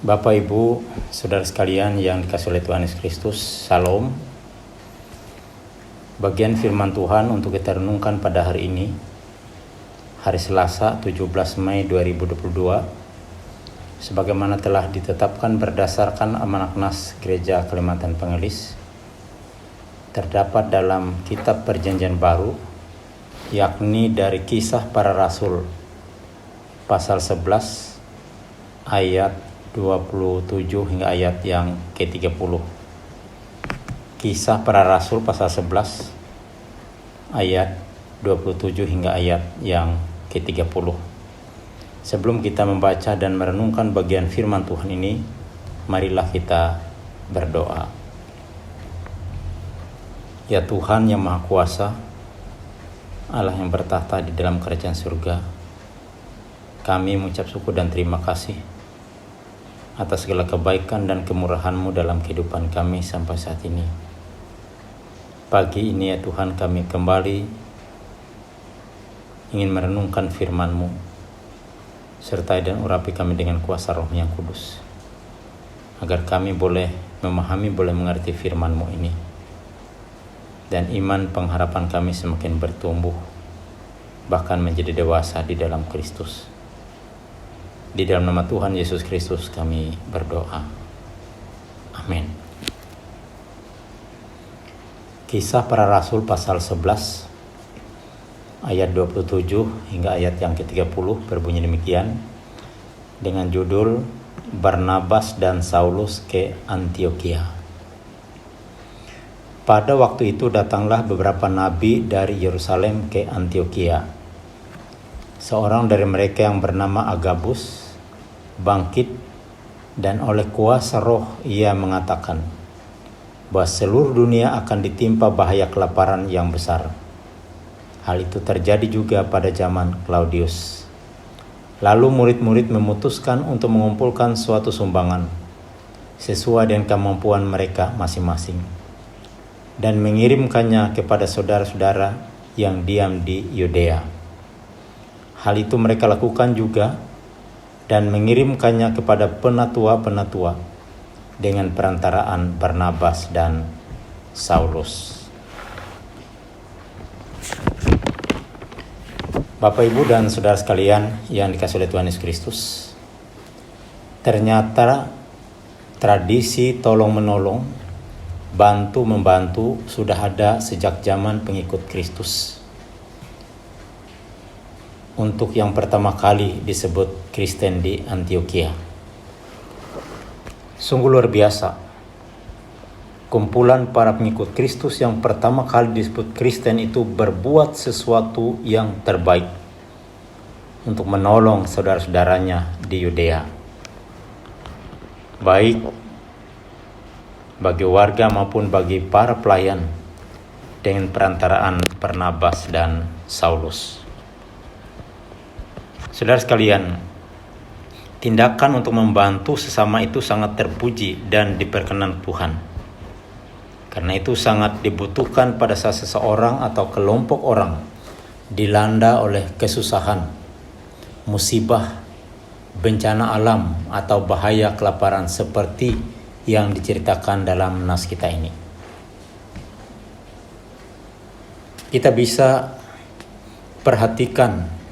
Bapak, Ibu, Saudara sekalian yang dikasihi oleh Tuhan Yesus Kristus, Salam. Bagian firman Tuhan untuk kita renungkan pada hari ini, hari Selasa 17 Mei 2022, sebagaimana telah ditetapkan berdasarkan amanat Nas Gereja Kalimantan Pengelis, terdapat dalam Kitab Perjanjian Baru, yakni dari Kisah Para Rasul, pasal 11, ayat 27 hingga ayat yang ke-30. Kisah Para Rasul pasal 11 ayat 27 hingga ayat yang ke-30. Sebelum kita membaca dan merenungkan bagian firman Tuhan ini, marilah kita berdoa. Ya Tuhan yang Maha Kuasa, Allah yang bertahta di dalam kerajaan surga, kami mengucap syukur dan terima kasih atas segala kebaikan dan kemurahan-Mu dalam kehidupan kami sampai saat ini. Pagi ini ya Tuhan, kami kembali ingin merenungkan firman-Mu, sertai dan urapi kami dengan kuasa Roh yang kudus, agar kami boleh memahami, boleh mengerti firman-Mu ini, dan iman pengharapan kami semakin bertumbuh, bahkan menjadi dewasa di dalam Kristus. Di dalam nama Tuhan Yesus Kristus kami berdoa. Amin. Kisah Para Rasul pasal 11 ayat 27 hingga ayat yang ke-30 berbunyi demikian, dengan judul Barnabas dan Saulus ke Antiokhia. Pada waktu itu datanglah beberapa nabi dari Yerusalem ke Antiokhia. Seorang dari mereka yang bernama Agabus bangkit, dan oleh kuasa Roh ia mengatakan bahwa seluruh dunia akan ditimpa bahaya kelaparan yang besar. Hal itu terjadi juga pada zaman Claudius. Lalu murid-murid memutuskan untuk mengumpulkan suatu sumbangan sesuai dengan kemampuan mereka masing-masing, dan mengirimkannya kepada saudara-saudara yang diam di Yudea. Hal itu mereka lakukan juga, dan mengirimkannya kepada penatua-penatua dengan perantaraan Barnabas dan Saulus. Bapak, Ibu, dan Saudara sekalian yang dikasihi oleh Tuhan Yesus Kristus, ternyata tradisi tolong-menolong, bantu-membantu sudah ada sejak zaman pengikut Kristus. Untuk yang pertama kali disebut Kristen di Antiokhia. Sungguh luar biasa. Kumpulan para pengikut Kristus yang pertama kali disebut Kristen itu berbuat sesuatu yang terbaik untuk menolong saudara-saudaranya di Yudea, baik bagi warga maupun bagi para pelayan, dengan perantaraan Barnabas dan Saulus. Saudara sekalian, tindakan untuk membantu sesama itu sangat terpuji dan diperkenan Tuhan. Karena itu sangat dibutuhkan pada saat seseorang atau kelompok orang dilanda oleh kesusahan, musibah, bencana alam, atau bahaya kelaparan seperti yang diceritakan dalam nas kita ini. Kita bisa perhatikan,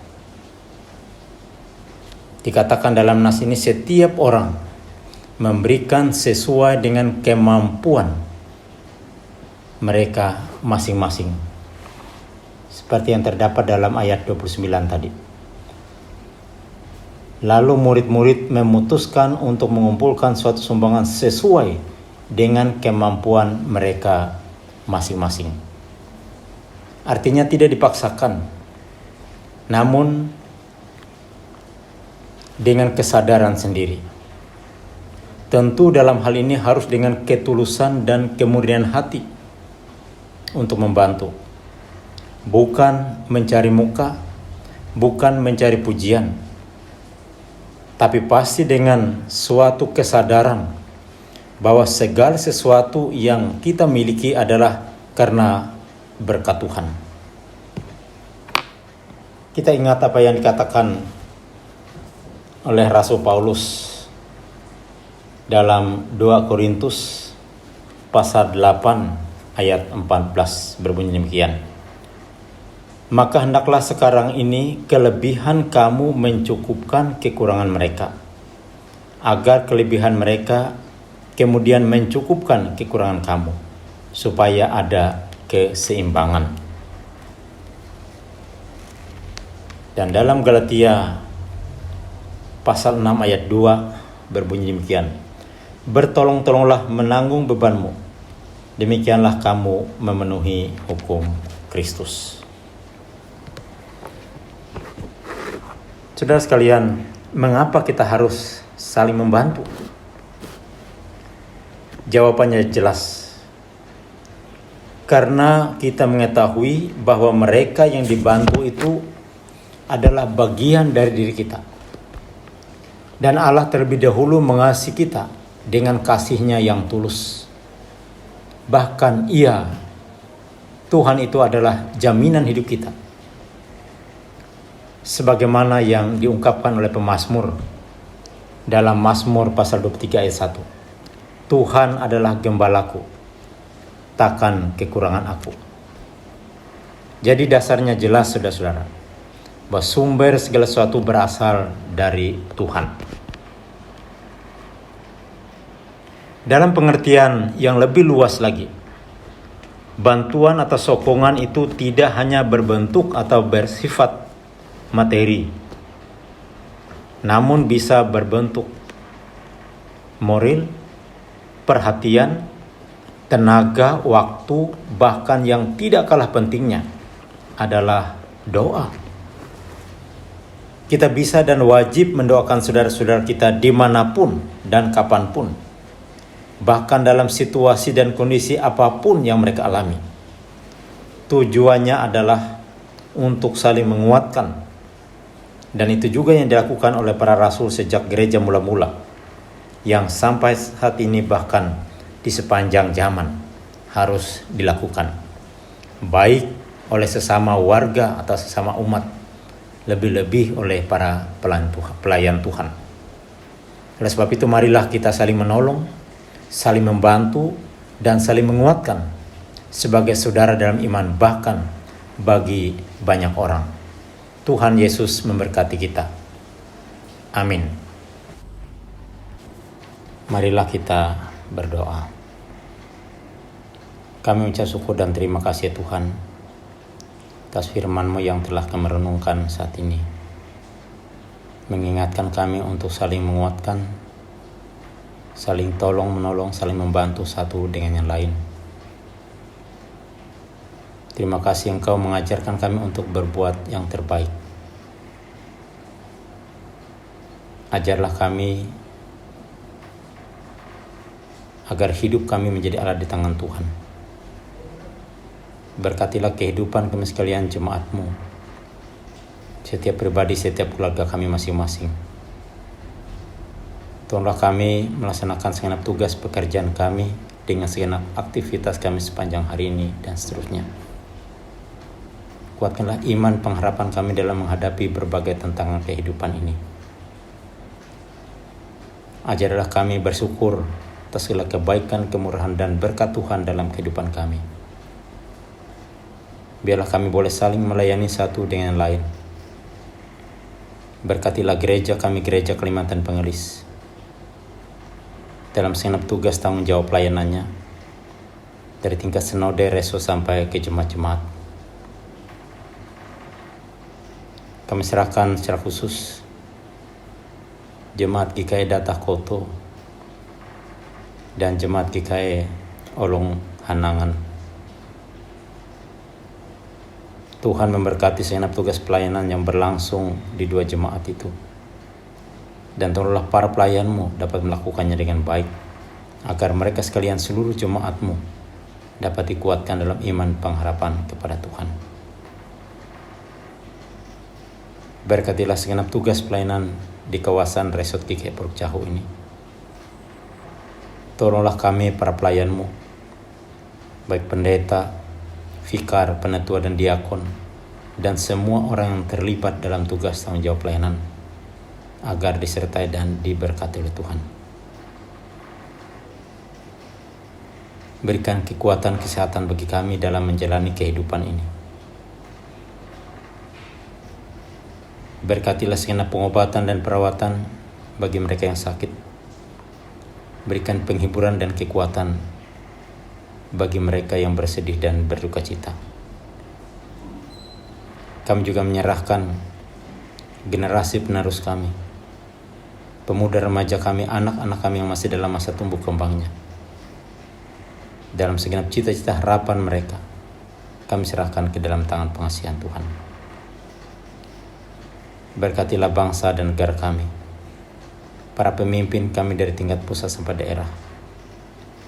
dikatakan dalam nas ini setiap orang memberikan sesuai dengan kemampuan mereka masing-masing, seperti yang terdapat dalam ayat 29 tadi. Lalu murid-murid memutuskan untuk mengumpulkan suatu sumbangan sesuai dengan kemampuan mereka masing-masing. Artinya tidak dipaksakan, namun dengan kesadaran sendiri. Tentu dalam hal ini harus dengan ketulusan dan kemurnian hati untuk membantu. Bukan mencari muka, bukan mencari pujian, tapi pasti dengan suatu kesadaran bahwa segala sesuatu yang kita miliki adalah karena berkat Tuhan. Kita ingat apa yang dikatakan oleh Rasul Paulus dalam 2 Korintus pasal 8 ayat 14 berbunyi demikian. Maka hendaklah sekarang ini kelebihan kamu mencukupkan kekurangan mereka, agar kelebihan mereka kemudian mencukupkan kekurangan kamu, supaya ada keseimbangan. Dan dalam Galatia pasal 6 ayat 2 berbunyi demikian. Bertolong-tolonglah menanggung bebanmu, demikianlah kamu memenuhi hukum Kristus. Saudara sekalian, mengapa kita harus saling membantu? Jawabannya jelas. Karena kita mengetahui bahwa mereka yang dibantu itu adalah bagian dari diri kita. Dan Allah terlebih dahulu mengasihi kita dengan kasih-Nya yang tulus. Bahkan Tuhan itu adalah jaminan hidup kita. Sebagaimana yang diungkapkan oleh pemazmur dalam Mazmur pasal 23 ayat 1. Tuhan adalah gembalaku, takkan kekurangan aku. Jadi dasarnya jelas saudara-saudara, bahwa sumber segala sesuatu berasal dari Tuhan. Dalam pengertian yang lebih luas lagi, bantuan atau sokongan itu tidak hanya berbentuk atau bersifat materi, namun bisa berbentuk moral, perhatian, tenaga, waktu, bahkan yang tidak kalah pentingnya adalah doa. Kita bisa dan wajib mendoakan saudara-saudara kita dimanapun dan kapanpun, bahkan dalam situasi dan kondisi apapun yang mereka alami. Tujuannya adalah untuk saling menguatkan. Dan itu juga yang dilakukan oleh para rasul sejak gereja mula-mula, yang sampai saat ini bahkan di sepanjang zaman harus dilakukan, baik oleh sesama warga atau sesama umat, lebih-lebih oleh para pelayan Tuhan. Oleh sebab itu marilah kita saling menolong, saling membantu, dan saling menguatkan sebagai saudara dalam iman, bahkan bagi banyak orang. Tuhan Yesus memberkati kita. Amin. Marilah kita berdoa. Kami mengucap syukur dan terima kasih Tuhan atas firman-Mu yang telah kami renungkan saat ini. Mengingatkan kami untuk saling menguatkan, saling tolong menolong, saling membantu satu dengan yang lain. Terima kasih Engkau mengajarkan kami untuk berbuat yang terbaik. Ajarlah kami agar hidup kami menjadi alat di tangan Tuhan. Berkatilah kehidupan kami sekalian jemaat-Mu, setiap pribadi, setiap keluarga kami masing-masing. Tolonglah kami melaksanakan segenap tugas pekerjaan kami dengan segenap aktivitas kami sepanjang hari ini dan seterusnya. Kuatkanlah iman pengharapan kami dalam menghadapi berbagai tantangan kehidupan ini. Ajarlah kami bersyukur atas segala kebaikan, kemurahan, dan berkat Tuhan dalam kehidupan kami. Biarlah kami boleh saling melayani satu dengan yang lain. Berkatilah gereja kami, Gereja Kalimantan Pengelis, dalam segenap tugas tanggung jawab pelayanannya, dari tingkat sinode, reso, sampai ke jemaat-jemaat. Kami serahkan secara khusus Jemaat GKI Datah Koto dan Jemaat GKI Olong Hanangan. Tuhan memberkati segenap tugas pelayanan yang berlangsung di dua jemaat itu. Dan tolonglah para pelayan-Mu dapat melakukannya dengan baik, agar mereka sekalian seluruh jemaat-Mu dapat dikuatkan dalam iman pengharapan kepada Tuhan. Berkatilah segenap tugas pelayanan di kawasan Resort GKI Puruk Jahu ini. Tolonglah kami para pelayan-Mu, baik pendeta, vikar, penatua, dan diakon, dan semua orang yang terlibat dalam tugas tanggung jawab pelayanan, agar disertai dan diberkati oleh Tuhan. Berikan kekuatan kesehatan bagi kami dalam menjalani kehidupan ini. Berkatilah segenap pengobatan dan perawatan bagi mereka yang sakit. Berikan penghiburan dan kekuatan bagi mereka yang bersedih dan berduka cita. Kami juga menyerahkan generasi penerus kami, pemuda remaja kami, anak-anak kami yang masih dalam masa tumbuh kembangnya. Dalam segenap cita-cita harapan mereka, kami serahkan ke dalam tangan pengasihan Tuhan. Berkatilah bangsa dan negara kami, para pemimpin kami dari tingkat pusat sampai daerah,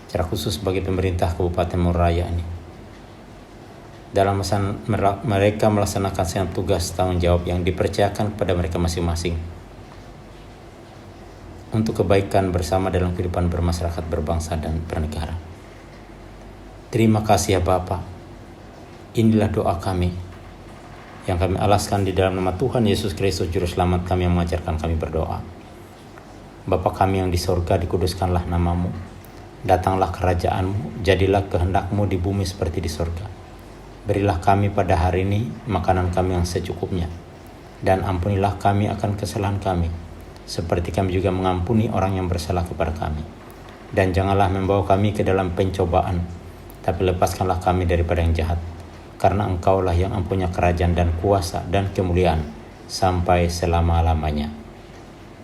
secara khusus bagi pemerintah Kabupaten Moraya ini. Dalam masa mereka melaksanakan segenap tugas tanggung jawab yang dipercayakan kepada mereka masing-masing, untuk kebaikan bersama dalam kehidupan bermasyarakat, berbangsa, dan bernegara. Terima kasih ya Bapa. Inilah doa kami yang kami alaskan di dalam nama Tuhan Yesus Kristus Juru Selamat kami yang mengajarkan kami berdoa. Bapa kami yang di sorga, dikuduskanlah namamu. Datanglah kerajaanmu, jadilah kehendakmu di bumi seperti di sorga. Berilah kami pada hari ini makanan kami yang secukupnya. Dan ampunilah kami akan kesalahan kami, seperti kami juga mengampuni orang yang bersalah kepada kami. Dan janganlah membawa kami ke dalam pencobaan, tapi lepaskanlah kami daripada yang jahat. Karena Engkaulah yang mempunyai kerajaan dan kuasa dan kemuliaan sampai selama-lamanya.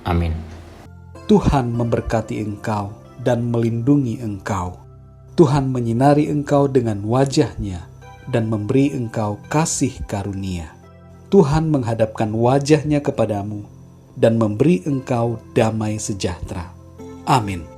Amin. Tuhan memberkati engkau dan melindungi engkau. Tuhan menyinari engkau dengan wajah-Nya dan memberi engkau kasih karunia. Tuhan menghadapkan wajah-Nya kepadamu dan memberi engkau damai sejahtera. Amin.